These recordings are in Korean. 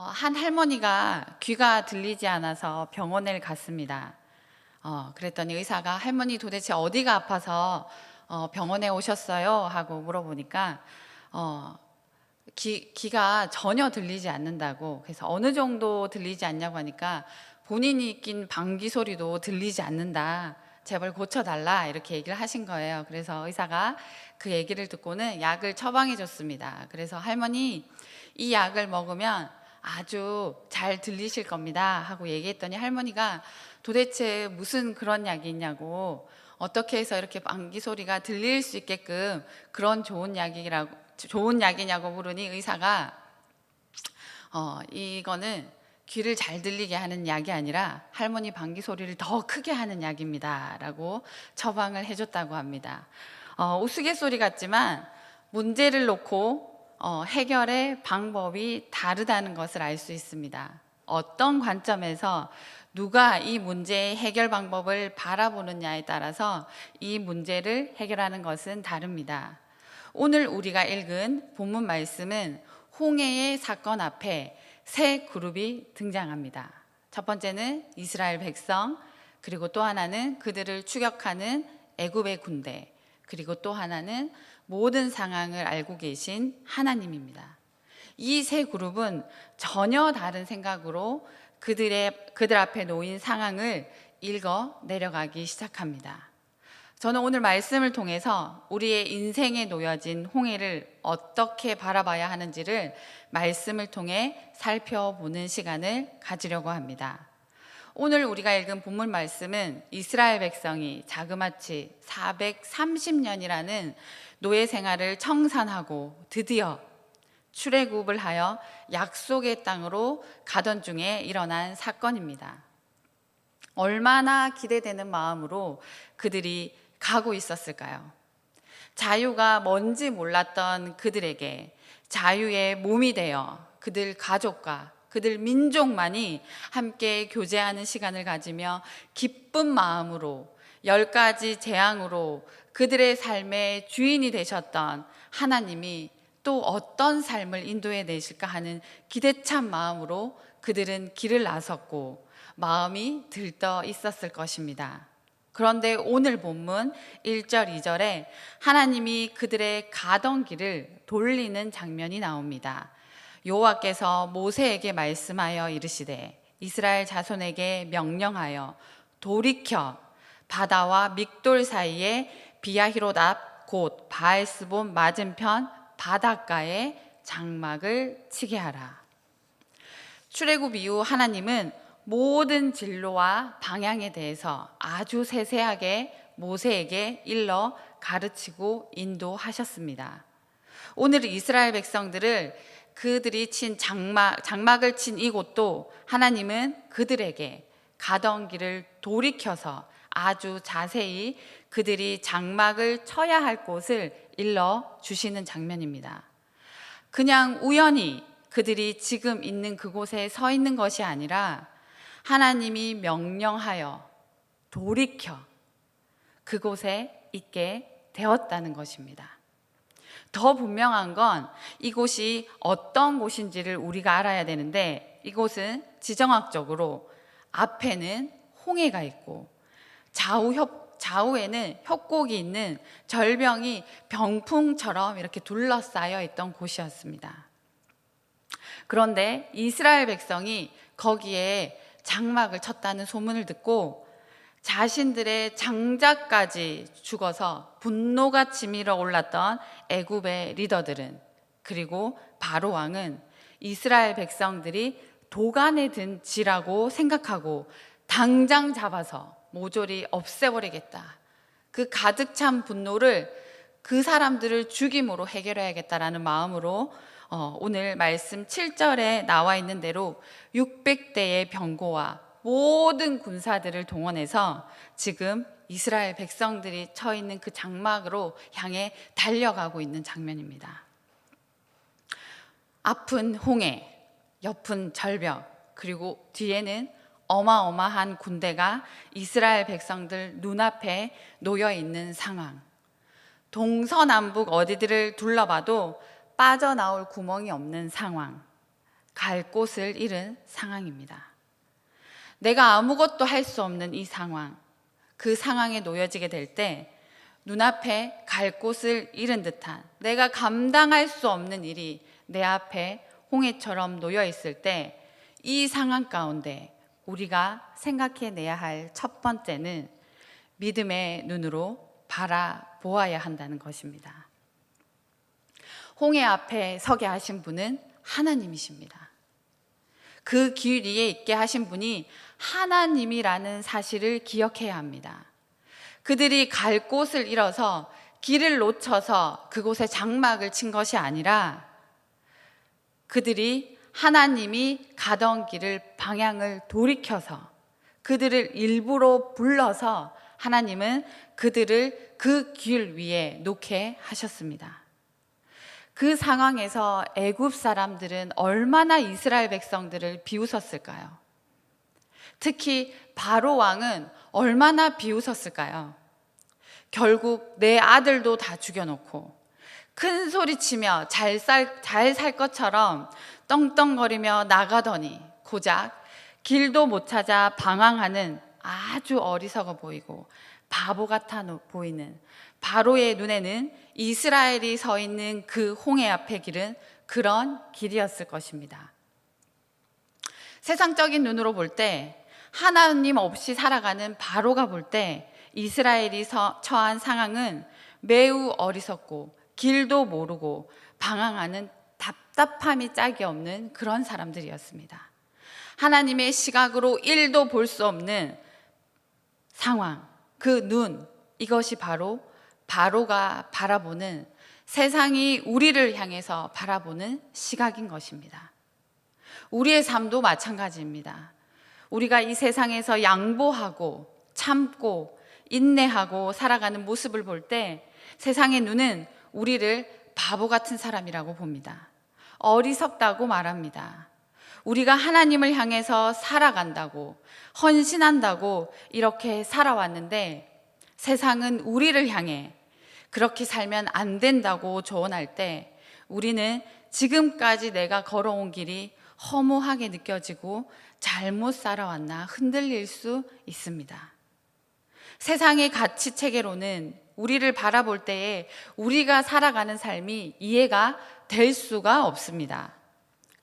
한 할머니가 귀가 들리지 않아서 병원에 갔습니다. 그랬더니 의사가 할머니 도대체 어디가 아파서 병원에 오셨어요? 하고 물어보니까 귀가 전혀 들리지 않는다고. 그래서 어느 정도 들리지 않냐고 하니까 본인이 낀 방귀 소리도 들리지 않는다. 제발 고쳐달라 이렇게 얘기를 하신 거예요. 그래서 의사가 그 얘기를 듣고는 약을 처방해 줬습니다. 그래서 할머니 이 약을 먹으면 아주 잘 들리실 겁니다 하고 얘기했더니 할머니가 도대체 무슨 그런 약이 있냐고, 어떻게 해서 이렇게 방귀 소리가 들릴 수 있게끔 그런 좋은 약이냐고 물으니 의사가 이거는 귀를 잘 들리게 하는 약이 아니라 할머니 방귀 소리를 더 크게 하는 약입니다 라고 처방을 해줬다고 합니다. 우스갯소리 같지만 문제를 놓고 해결의 방법이 다르다는 것을 알 수 있습니다. 어떤 관점에서 누가 이 문제의 해결 방법을 바라보느냐에 따라서 이 문제를 해결하는 것은 다릅니다. 오늘 우리가 읽은 본문 말씀은 홍해의 사건 앞에 세 그룹이 등장합니다. 첫 번째는 이스라엘 백성, 그리고 또 하나는 그들을 추격하는 애굽의 군대, 그리고 또 하나는 모든 상황을 알고 계신 하나님입니다. 이 세 그룹은 전혀 다른 생각으로 그들 앞에 놓인 상황을 읽어 내려가기 시작합니다. 저는 오늘 말씀을 통해서 우리의 인생에 놓여진 홍해를 어떻게 바라봐야 하는지를 말씀을 통해 살펴보는 시간을 가지려고 합니다. 오늘 우리가 읽은 본문 말씀은 이스라엘 백성이 자그마치 430년이라는 노예 생활을 청산하고 드디어 출애굽을 하여 약속의 땅으로 가던 중에 일어난 사건입니다. 얼마나 기대되는 마음으로 그들이 가고 있었을까요? 자유가 뭔지 몰랐던 그들에게 자유의 몸이 되어 그들 가족과 그들 민족만이 함께 교제하는 시간을 가지며 기쁜 마음으로 10가지 재앙으로 그들의 삶의 주인이 되셨던 하나님이 또 어떤 삶을 인도해 내실까 하는 기대찬 마음으로 그들은 길을 나섰고 마음이 들떠 있었을 것입니다. 그런데 오늘 본문 1절, 2절에 하나님이 그들의 가던 길을 돌리는 장면이 나옵니다. 여호와께서 모세에게 말씀하여 이르시되 이스라엘 자손에게 명령하여 돌이켜 바다와 믹돌 사이에 비야히롯 앞 곧 바알스본 맞은편 바닷가에 장막을 치게 하라. 출애굽 이후 하나님은 모든 진로와 방향에 대해서 아주 세세하게 모세에게 일러 가르치고 인도하셨습니다. 오늘 이스라엘 백성들을 그들이 친 장막을 친 이곳도 하나님은 그들에게 가던 길을 돌이켜서 아주 자세히 그들이 장막을 쳐야 할 곳을 일러 주시는 장면입니다. 그냥 우연히 그들이 지금 있는 그곳에 서 있는 것이 아니라 하나님이 명령하여 돌이켜 그곳에 있게 되었다는 것입니다. 더 분명한 건 이곳이 어떤 곳인지를 우리가 알아야 되는데, 이곳은 지정학적으로 앞에는 홍해가 있고 좌우에는 협곡이 있는 절벽이 병풍처럼 이렇게 둘러싸여 있던 곳이었습니다. 그런데 이스라엘 백성이 거기에 장막을 쳤다는 소문을 듣고 자신들의 장자까지 죽어서 분노가 치밀어 올랐던 애굽의 리더들은, 그리고 바로 왕은 이스라엘 백성들이 도간에 든 쥐라고 생각하고 당장 잡아서 모조리 없애버리겠다. 그 가득 찬 분노를 그 사람들을 죽임으로 해결해야겠다라는 마음으로 오늘 말씀 7절에 나와 있는 대로 600대의 병거와 모든 군사들을 동원해서 지금 이스라엘 백성들이 처 있는 그 장막으로 향해 달려가고 있는 장면입니다. 앞은 홍해, 옆은 절벽, 그리고 뒤에는 어마어마한 군대가 이스라엘 백성들 눈앞에 놓여 있는 상황. 동서남북 어디들을 둘러봐도 빠져나올 구멍이 없는 상황. 갈 곳을 잃은 상황입니다. 내가 아무것도 할 수 없는 이 상황, 그 상황에 놓여지게 될 때 눈앞에 갈 곳을 잃은 듯한, 내가 감당할 수 없는 일이 내 앞에 홍해처럼 놓여 있을 때 이 상황 가운데 우리가 생각해내야 할 첫 번째는 믿음의 눈으로 바라보아야 한다는 것입니다. 홍해 앞에 서게 하신 분은 하나님이십니다. 그 길 위에 있게 하신 분이 하나님이라는 사실을 기억해야 합니다. 그들이 갈 곳을 잃어서 길을 놓쳐서 그곳에 장막을 친 것이 아니라 그들이 하나님이 가던 길을 방향을 돌이켜서 그들을 일부러 불러서 하나님은 그들을 그 길 위에 놓게 하셨습니다. 그 상황에서 애굽 사람들은 얼마나 이스라엘 백성들을 비웃었을까요? 특히 바로 왕은 얼마나 비웃었을까요? 결국 내 아들도 다 죽여놓고 큰 소리치며 잘 살 것처럼 떵떵거리며 나가더니 고작 길도 못 찾아 방황하는 아주 어리석어 보이고 바보 같아 보이는 바로의 눈에는 이스라엘이 서 있는 그 홍해 앞의 길은 그런 길이었을 것입니다. 세상적인 눈으로 볼 때, 하나님 없이 살아가는 바로가 볼 때 이스라엘이 처한 상황은 매우 어리석고 길도 모르고 방황하는 답답함이 짝이 없는 그런 사람들이었습니다. 하나님의 시각으로 1도 볼 수 없는 상황, 그 눈, 이것이 바로 바로가 바라보는, 세상이 우리를 향해서 바라보는 시각인 것입니다. 우리의 삶도 마찬가지입니다. 우리가 이 세상에서 양보하고 참고 인내하고 살아가는 모습을 볼 때 세상의 눈은 우리를 바보 같은 사람이라고 봅니다. 어리석다고 말합니다. 우리가 하나님을 향해서 살아간다고, 헌신한다고 이렇게 살아왔는데 세상은 우리를 향해 그렇게 살면 안 된다고 조언할 때 우리는 지금까지 내가 걸어온 길이 허무하게 느껴지고 잘못 살아왔나 흔들릴 수 있습니다. 세상의 가치 체계로는 우리를 바라볼 때에 우리가 살아가는 삶이 이해가 될 수가 없습니다.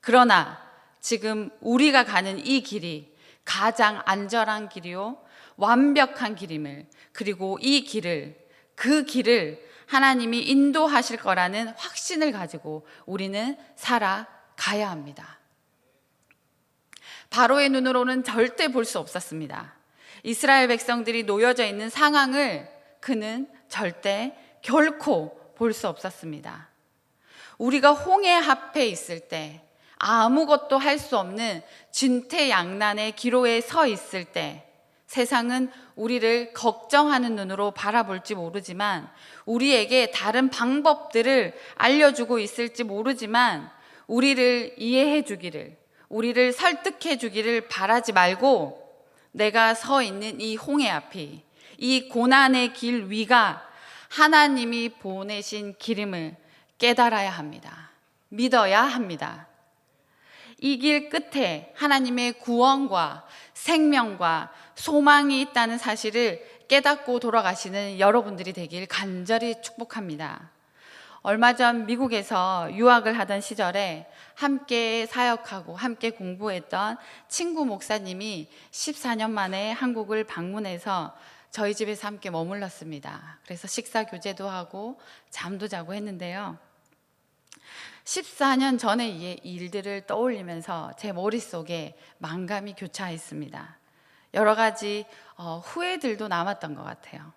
그러나 지금 우리가 가는 이 길이 가장 안전한 길이요, 완벽한 길임을, 그리고 이 길을, 그 길을 하나님이 인도하실 거라는 확신을 가지고 우리는 살아가야 합니다. 바로의 눈으로는 절대 볼 수 없었습니다. 이스라엘 백성들이 놓여져 있는 상황을 그는 절대 결코 볼 수 없었습니다. 우리가 홍해 앞에 있을 때, 아무것도 할 수 없는 진퇴양난의 기로에 서 있을 때 세상은 우리를 걱정하는 눈으로 바라볼지 모르지만, 우리에게 다른 방법들을 알려주고 있을지 모르지만 우리를 이해해 주기를, 우리를 설득해 주기를 바라지 말고 내가 서 있는 이 홍해 앞이, 이 고난의 길 위가 하나님이 보내신 길임을 깨달아야 합니다. 믿어야 합니다. 이 길 끝에 하나님의 구원과 생명과 소망이 있다는 사실을 깨닫고 돌아가시는 여러분들이 되길 간절히 축복합니다. 얼마 전 미국에서 유학을 하던 시절에 함께 사역하고 함께 공부했던 친구 목사님이 14년 만에 한국을 방문해서 저희 집에서 함께 머물렀습니다. 그래서 식사 교제도 하고 잠도 자고 했는데요. 14년 전의 일들을 떠올리면서 제 머릿속에 망감이 교차했습니다. 여러 가지 후회들도 남았던 것 같아요.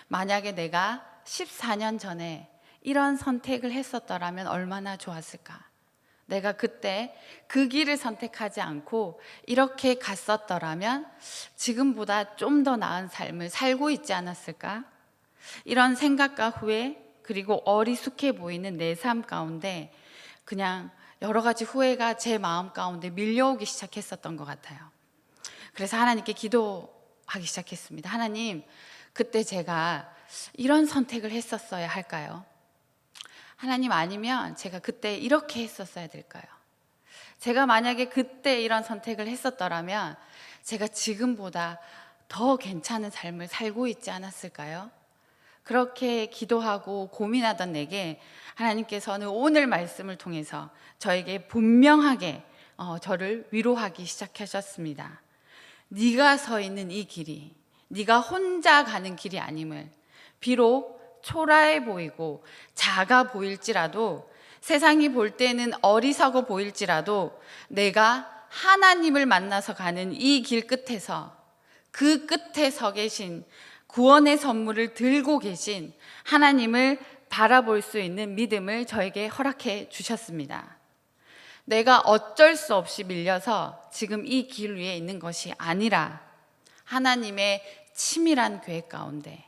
만약에 내가 14년 전에 이런 선택을 했었더라면 얼마나 좋았을까? 내가 그때 그 길을 선택하지 않고 이렇게 갔었더라면 지금보다 좀 더 나은 삶을 살고 있지 않았을까? 이런 생각과 후회, 그리고 어리숙해 보이는 내 삶 가운데 그냥 여러 가지 후회가 제 마음 가운데 밀려오기 시작했었던 것 같아요. 그래서 하나님께 기도하기 시작했습니다. 하나님, 그때 제가 이런 선택을 했었어야 할까요? 하나님, 아니면 제가 그때 이렇게 했었어야 될까요? 제가 만약에 그때 이런 선택을 했었더라면 제가 지금보다 더 괜찮은 삶을 살고 있지 않았을까요? 그렇게 기도하고 고민하던 내게 하나님께서는 오늘 말씀을 통해서 저에게 분명하게 저를 위로하기 시작하셨습니다. 네가 서 있는 이 길이 네가 혼자 가는 길이 아님을, 비록 초라해 보이고 작아 보일지라도, 세상이 볼 때는 어리석어 보일지라도 내가 하나님을 만나서 가는 이 길 끝에서, 그 끝에 서 계신, 구원의 선물을 들고 계신 하나님을 바라볼 수 있는 믿음을 저에게 허락해 주셨습니다. 내가 어쩔 수 없이 밀려서 지금 이 길 위에 있는 것이 아니라 하나님의 치밀한 계획 가운데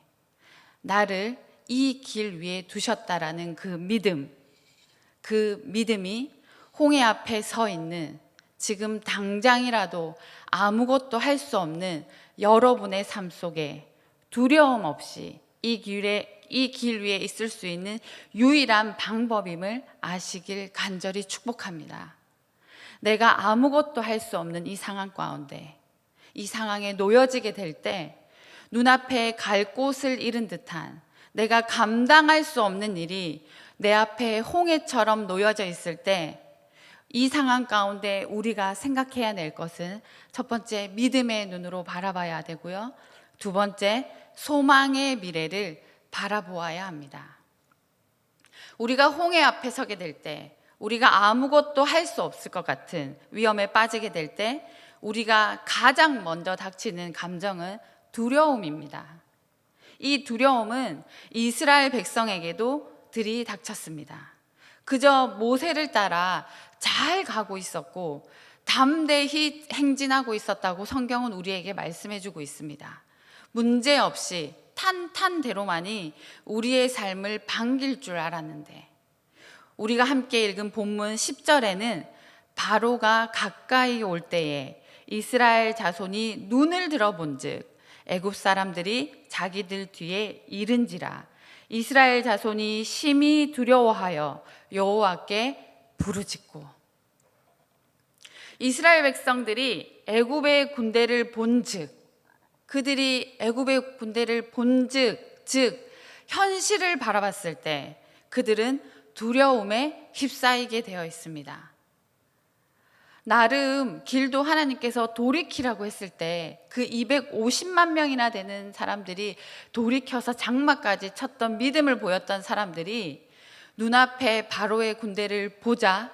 나를 이 길 위에 두셨다라는 그 믿음이 홍해 앞에 서 있는 지금 당장이라도 아무것도 할 수 없는 여러분의 삶 속에 두려움 없이 이 길 위에 있을 수 있는 유일한 방법임을 아시길 간절히 축복합니다. 내가 아무것도 할 수 없는 이 상황 가운데, 이 상황에 놓여지게 될 때 눈앞에 갈 곳을 잃은 듯한, 내가 감당할 수 없는 일이 내 앞에 홍해처럼 놓여져 있을 때, 이 상황 가운데 우리가 생각해야 될 것은 첫 번째, 믿음의 눈으로 바라봐야 되고요. 두 번째, 소망의 미래를 바라보아야 합니다. 우리가 홍해 앞에 서게 될 때, 우리가 아무것도 할 수 없을 것 같은 위험에 빠지게 될 때 우리가 가장 먼저 닥치는 감정은 두려움입니다. 이 두려움은 이스라엘 백성에게도 들이닥쳤습니다. 그저 모세를 따라 잘 가고 있었고 담대히 행진하고 있었다고 성경은 우리에게 말씀해주고 있습니다. 문제없이 탄탄대로만이 우리의 삶을 반길 줄 알았는데, 우리가 함께 읽은 본문 10절에는 바로가 가까이 올 때에 이스라엘 자손이 눈을 들어본즉 애굽 사람들이 자기들 뒤에 이른지라 이스라엘 자손이 심히 두려워하여 여호와께 부르짖고. 이스라엘 백성들이 애굽의 군대를 본즉, 그들이 애굽의 군대를 본즉, 즉 현실을 바라봤을 때 그들은 두려움에 휩싸이게 되어 있습니다. 나름 길도 하나님께서 돌이키라고 했을 때 그 250만 명이나 되는 사람들이 돌이켜서 장막까지 쳤던 믿음을 보였던 사람들이 눈앞에 바로의 군대를 보자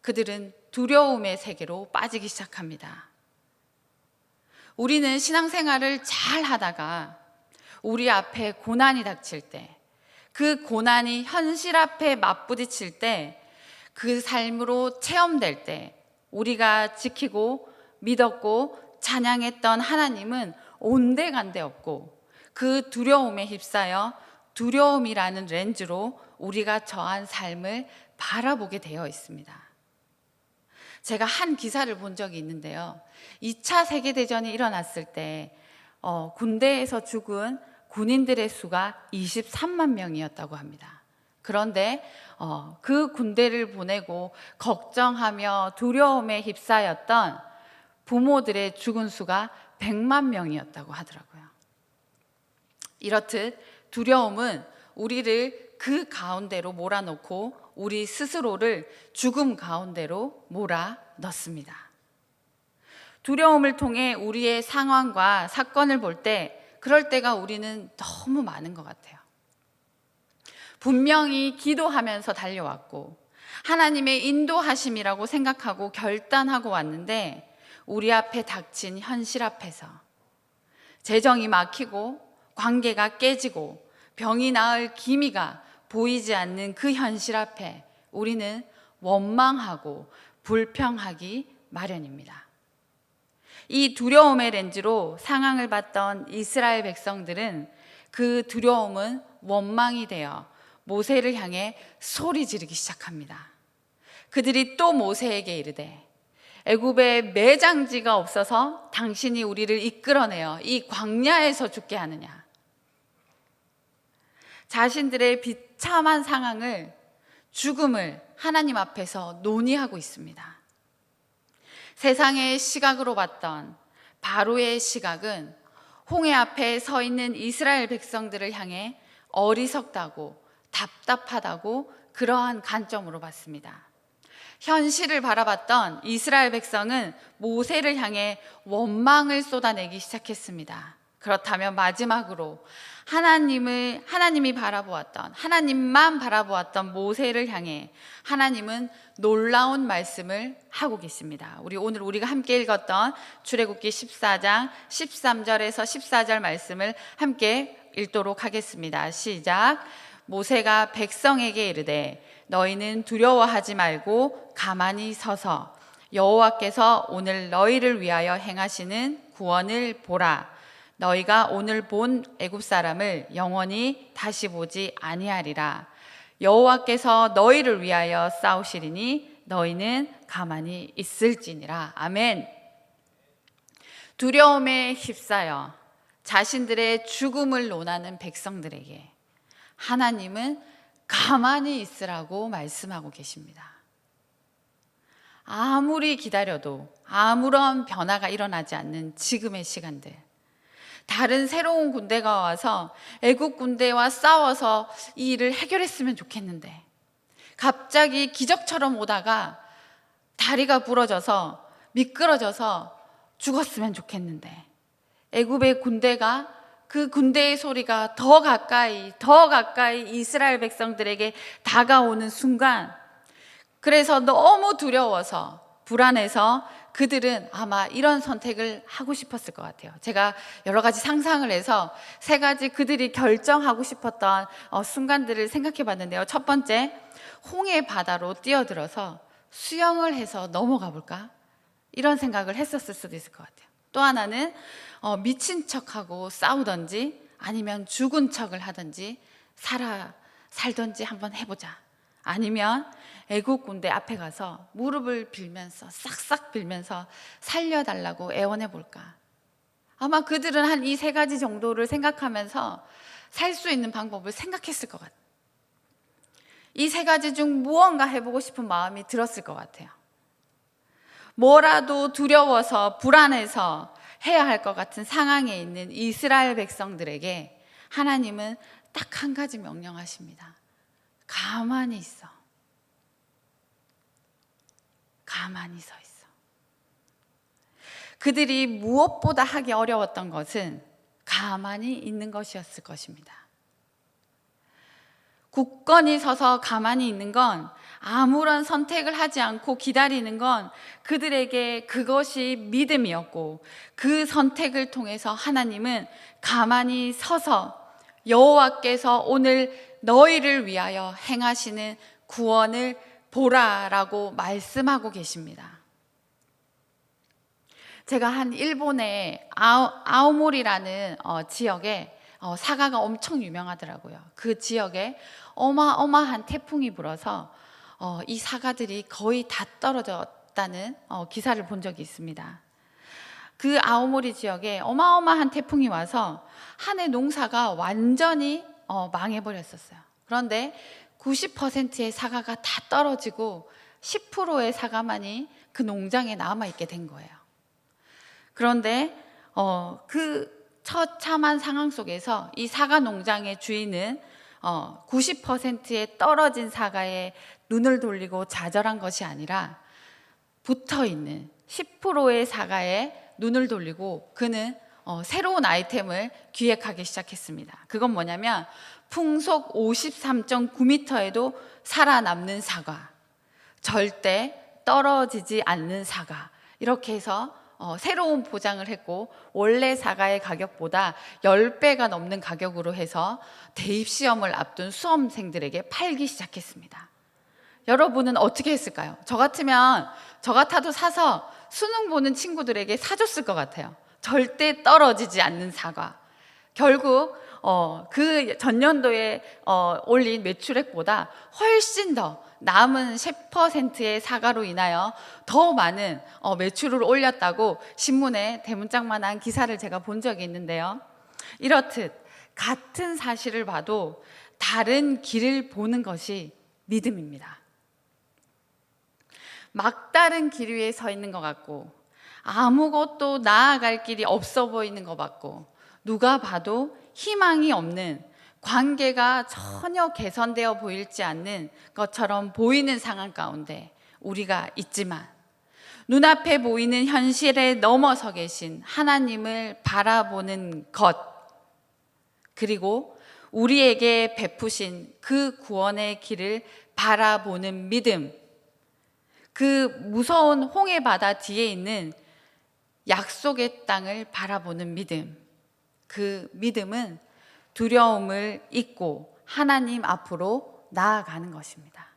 그들은 두려움의 세계로 빠지기 시작합니다. 우리는 신앙생활을 잘 하다가 우리 앞에 고난이 닥칠 때, 그 고난이 현실 앞에 맞부딪힐 때, 그 삶으로 체험될 때 우리가 지키고 믿었고 찬양했던 하나님은 온데간데 없고 그 두려움에 휩싸여 두려움이라는 렌즈로 우리가 처한 삶을 바라보게 되어 있습니다. 제가 한 기사를 본 적이 있는데요. 2차 세계대전이 일어났을 때 군대에서 죽은 군인들의 수가 23만 명이었다고 합니다. 그런데 그 군대를 보내고 걱정하며 두려움에 휩싸였던 부모들의 죽은 수가 100만 명이었다고 하더라고요. 이렇듯 두려움은 우리를 그 가운데로 몰아넣고 우리 스스로를 죽음 가운데로 몰아넣습니다. 두려움을 통해 우리의 상황과 사건을 볼 때 그럴 때가 우리는 너무 많은 것 같아요. 분명히 기도하면서 달려왔고 하나님의 인도하심이라고 생각하고 결단하고 왔는데 우리 앞에 닥친 현실 앞에서 재정이 막히고 관계가 깨지고 병이 나을 기미가 보이지 않는 그 현실 앞에 우리는 원망하고 불평하기 마련입니다. 이 두려움의 렌즈로 상황을 봤던 이스라엘 백성들은 그 두려움은 원망이 되어 모세를 향해 소리 지르기 시작합니다. 그들이 또 모세에게 이르되 애굽에 매장지가 없어서 당신이 우리를 이끌어내어 이 광야에서 죽게 하느냐. 자신들의 비참한 상황을, 죽음을 하나님 앞에서 논의하고 있습니다. 세상의 시각으로 봤던 바로의 시각은 홍해 앞에 서 있는 이스라엘 백성들을 향해 어리석다고 답답하다고 그러한 관점으로 봤습니다. 현실을 바라봤던 이스라엘 백성은 모세를 향해 원망을 쏟아내기 시작했습니다. 그렇다면 마지막으로 하나님이 바라보았던, 하나님만 바라보았던 모세를 향해 하나님은 놀라운 말씀을 하고 계십니다. 오늘 우리가 함께 읽었던 출애굽기 14장 13절에서 14절 말씀을 함께 읽도록 하겠습니다. 시작. 모세가 백성에게 이르되 너희는 두려워하지 말고 가만히 서서 여호와께서 오늘 너희를 위하여 행하시는 구원을 보라. 너희가 오늘 본 애굽 사람을 영원히 다시 보지 아니하리라. 여호와께서 너희를 위하여 싸우시리니 너희는 가만히 있을지니라. 아멘. 두려움에 휩싸여 자신들의 죽음을 논하는 백성들에게 하나님은 가만히 있으라고 말씀하고 계십니다. 아무리 기다려도 아무런 변화가 일어나지 않는 지금의 시간들, 다른 새로운 군대가 와서 애국 군대와 싸워서 이 일을 해결했으면 좋겠는데 갑자기 기적처럼 오다가 다리가 부러져서 미끄러져서 죽었으면 좋겠는데 애굽의 군대가 그 군대의 소리가 더 가까이 이스라엘 백성들에게 다가오는 순간, 그래서 너무 두려워서 불안해서 그들은 아마 이런 선택을 하고 싶었을 것 같아요. 제가 여러 가지 상상을 해서 세 가지 그들이 결정하고 싶었던 순간들을 생각해 봤는데요. 첫 번째, 홍해 바다로 뛰어들어서 수영을 해서 넘어가 볼까? 이런 생각을 했었을 수도 있을 것 같아요. 또 하나는 미친 척하고 싸우던지 아니면 죽은 척을 하던지 살던지 한번 해보자. 아니면 애국 군대 앞에 가서 무릎을 빌면서 싹싹 빌면서 살려달라고 애원해 볼까. 아마 그들은 한 이 세 가지 정도를 생각하면서 살 수 있는 방법을 생각했을 것 같아요. 이 세 가지 중 무언가 해보고 싶은 마음이 들었을 것 같아요. 뭐라도 두려워서 불안해서 해야 할 것 같은 상황에 있는 이스라엘 백성들에게 하나님은 딱 한 가지 명령하십니다. 가만히 있어. 가만히 서 있어. 그들이 무엇보다 하기 어려웠던 것은 가만히 있는 것이었을 것입니다. 굳건히 서서 가만히 있는 건, 아무런 선택을 하지 않고 기다리는 건 그들에게 그것이 믿음이었고, 그 선택을 통해서 하나님은 가만히 서서 여호와께서 오늘 너희를 위하여 행하시는 구원을 보라라고 말씀하고 계십니다. 제가 한 일본의 아오모리라는 지역에 사과가 엄청 유명하더라고요. 그 지역에 어마어마한 태풍이 불어서 이 사과들이 거의 다 떨어졌다는 기사를 본 적이 있습니다. 그 아오모리 지역에 어마어마한 태풍이 와서 한 해 농사가 완전히 망해버렸었어요. 그런데 90%의 사과가 다 떨어지고 10%의 사과만이 그 농장에 남아있게 된 거예요. 그런데 그 처참한 상황 속에서 이 사과 농장의 주인은 90%의 떨어진 사과에 눈을 돌리고 좌절한 것이 아니라 붙어있는 10%의 사과에 눈을 돌리고 그는 새로운 아이템을 기획하기 시작했습니다. 그건 뭐냐면 풍속 53.9m에도 살아남는 사과, 절대 떨어지지 않는 사과, 이렇게 해서 새로운 포장을 했고 원래 사과의 가격보다 10배가 넘는 가격으로 해서 대입시험을 앞둔 수험생들에게 팔기 시작했습니다. 여러분은 어떻게 했을까요? 저 같아도 사서 수능 보는 친구들에게 사줬을 것 같아요. 절대 떨어지지 않는 사과. 결국 그 전년도에 올린 매출액보다 훨씬 더 남은 10%의 사과로 인하여 더 많은 매출을 올렸다고 신문에 대문짝만한 기사를 제가 본 적이 있는데요. 이렇듯 같은 사실을 봐도 다른 길을 보는 것이 믿음입니다. 막다른 길 위에 서 있는 것 같고 아무것도 나아갈 길이 없어 보이는 것 같고 누가 봐도 희망이 없는, 관계가 전혀 개선되어 보이지 않는 것처럼 보이는 상황 가운데 우리가 있지만 눈앞에 보이는 현실에 넘어서 계신 하나님을 바라보는 것, 그리고 우리에게 베푸신 그 구원의 길을 바라보는 믿음, 그 무서운 홍해 바다 뒤에 있는 약속의 땅을 바라보는 믿음, 그 믿음은 두려움을 잊고 하나님 앞으로 나아가는 것입니다.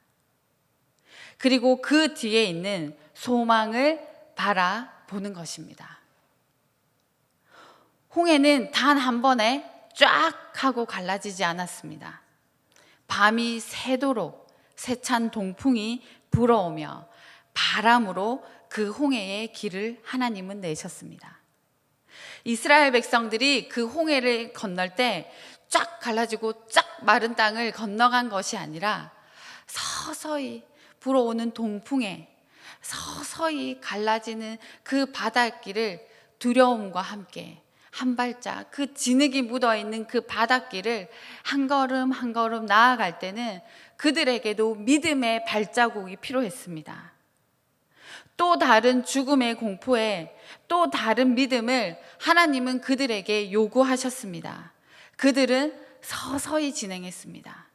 그리고 그 뒤에 있는 소망을 바라보는 것입니다. 홍해는 단 한 번에 쫙 하고 갈라지지 않았습니다. 밤이 새도록 세찬 동풍이 불어오며 바람으로 그 홍해의 길을 하나님은 내셨습니다. 이스라엘 백성들이 그 홍해를 건널 때 쫙 갈라지고 쫙 마른 땅을 건너간 것이 아니라 서서히 불어오는 동풍에 서서히 갈라지는 그 바닷길을 두려움과 함께 한 발짝, 그 진흙이 묻어있는 그 바닷길을 한 걸음 한 걸음 나아갈 때는 그들에게도 믿음의 발자국이 필요했습니다. 또 다른 죽음의 공포에 또 다른 믿음을 하나님은 그들에게 요구하셨습니다. 그들은 서서히 진행했습니다.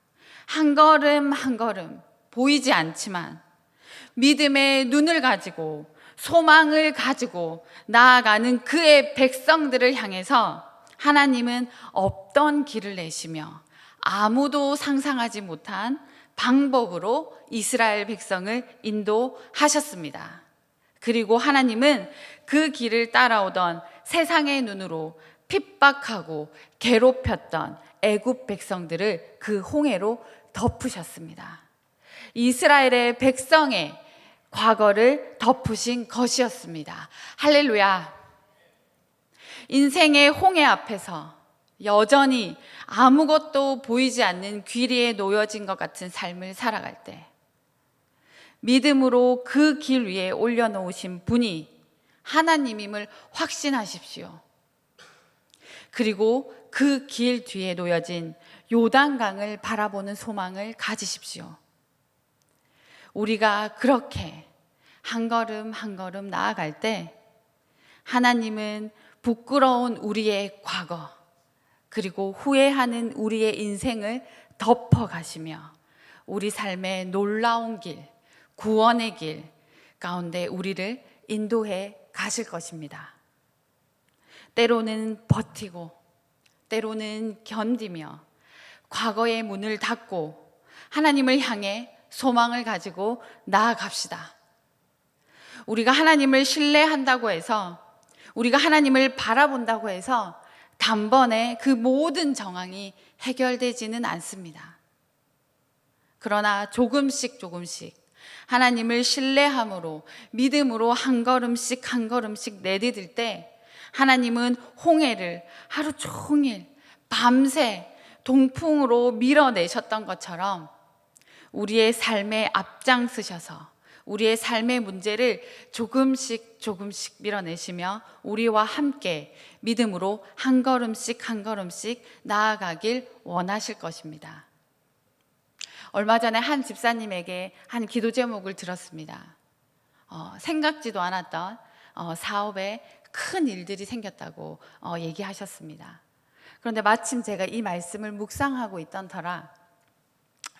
한 걸음 한 걸음, 보이지 않지만 믿음의 눈을 가지고 소망을 가지고 나아가는 그의 백성들을 향해서 하나님은 없던 길을 내시며 아무도 상상하지 못한 방법으로 이스라엘 백성을 인도하셨습니다. 그리고 하나님은 그 길을 따라오던 세상의 눈으로 핍박하고 괴롭혔던 애굽 백성들을 그 홍해로 덮으셨습니다. 이스라엘의 백성의 과거를 덮으신 것이었습니다. 할렐루야. 인생의 홍해 앞에서 여전히 아무것도 보이지 않는 귀리에 놓여진 것 같은 삶을 살아갈 때 믿음으로 그 길 위에 올려놓으신 분이 하나님임을 확신하십시오. 그리고 그 길 뒤에 놓여진 요단강을 바라보는 소망을 가지십시오. 우리가 그렇게 한 걸음 한 걸음 나아갈 때 하나님은 부끄러운 우리의 과거 그리고 후회하는 우리의 인생을 덮어가시며 우리 삶의 놀라운 길, 구원의 길 가운데 우리를 인도해 가실 것입니다. 때로는 버티고 때로는 견디며 과거의 문을 닫고 하나님을 향해 소망을 가지고 나아갑시다. 우리가 하나님을 신뢰한다고 해서, 우리가 하나님을 바라본다고 해서 단번에 그 모든 정황이 해결되지는 않습니다. 그러나 조금씩 하나님을 신뢰함으로 믿음으로 한 걸음씩 한 걸음씩 내디딜 때 하나님은 홍해를 하루 종일 밤새 동풍으로 밀어내셨던 것처럼 우리의 삶에 앞장서셔서 우리의 삶의 문제를 조금씩 밀어내시며 우리와 함께 믿음으로 한 걸음씩 한 걸음씩 나아가길 원하실 것입니다. 얼마 전에 한 집사님에게 한 기도 제목을 들었습니다. 생각지도 않았던 사업에 큰 일들이 생겼다고 얘기하셨습니다. 그런데 마침 제가 이 말씀을 묵상하고 있던 터라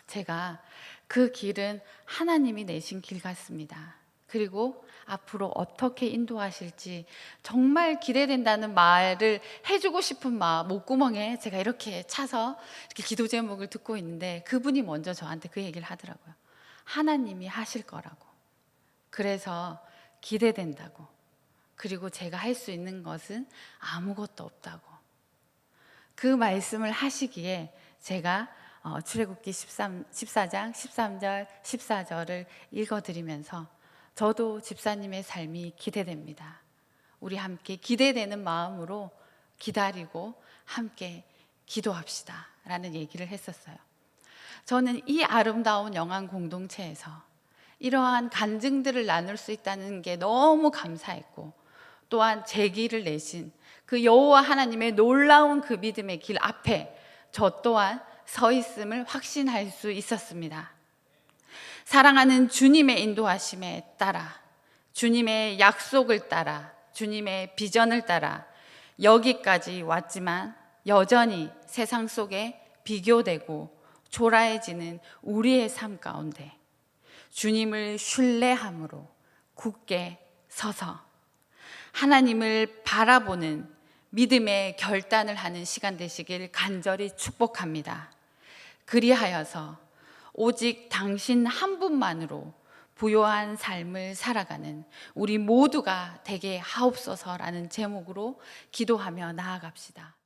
제가 그 길은 하나님이 내신 길 같습니다. 그리고 앞으로 어떻게 인도하실지 정말 기대된다는 말을 해주고 싶은 마음, 목구멍에 제가 이렇게 차서 이렇게 기도 제목을 듣고 있는데 그분이 먼저 저한테 그 얘기를 하더라고요. 하나님이 하실 거라고. 그래서 기대된다고. 그리고 제가 할 수 있는 것은 아무것도 없다고. 그 말씀을 하시기에 제가 출애굽기 14장 13절 14절을 읽어드리면서 저도 집사님의 삶이 기대됩니다. 우리 함께 기대되는 마음으로 기다리고 함께 기도합시다 라는 얘기를 했었어요. 저는 이 아름다운 영안 공동체에서 이러한 간증들을 나눌 수 있다는 게 너무 감사했고, 또한 제기를 내신 그 여호와 하나님의 놀라운 그 믿음의 길 앞에 저 또한 서 있음을 확신할 수 있었습니다. 사랑하는 주님의 인도하심에 따라, 주님의 약속을 따라, 주님의 비전을 따라 여기까지 왔지만 여전히 세상 속에 비교되고 초라해지는 우리의 삶 가운데 주님을 신뢰함으로 굳게 서서 하나님을 바라보는 믿음의 결단을 하는 시간 되시길 간절히 축복합니다. 그리하여서 오직 당신 한 분만으로 부요한 삶을 살아가는 우리 모두가 되게 하옵소서라는 제목으로 기도하며 나아갑시다.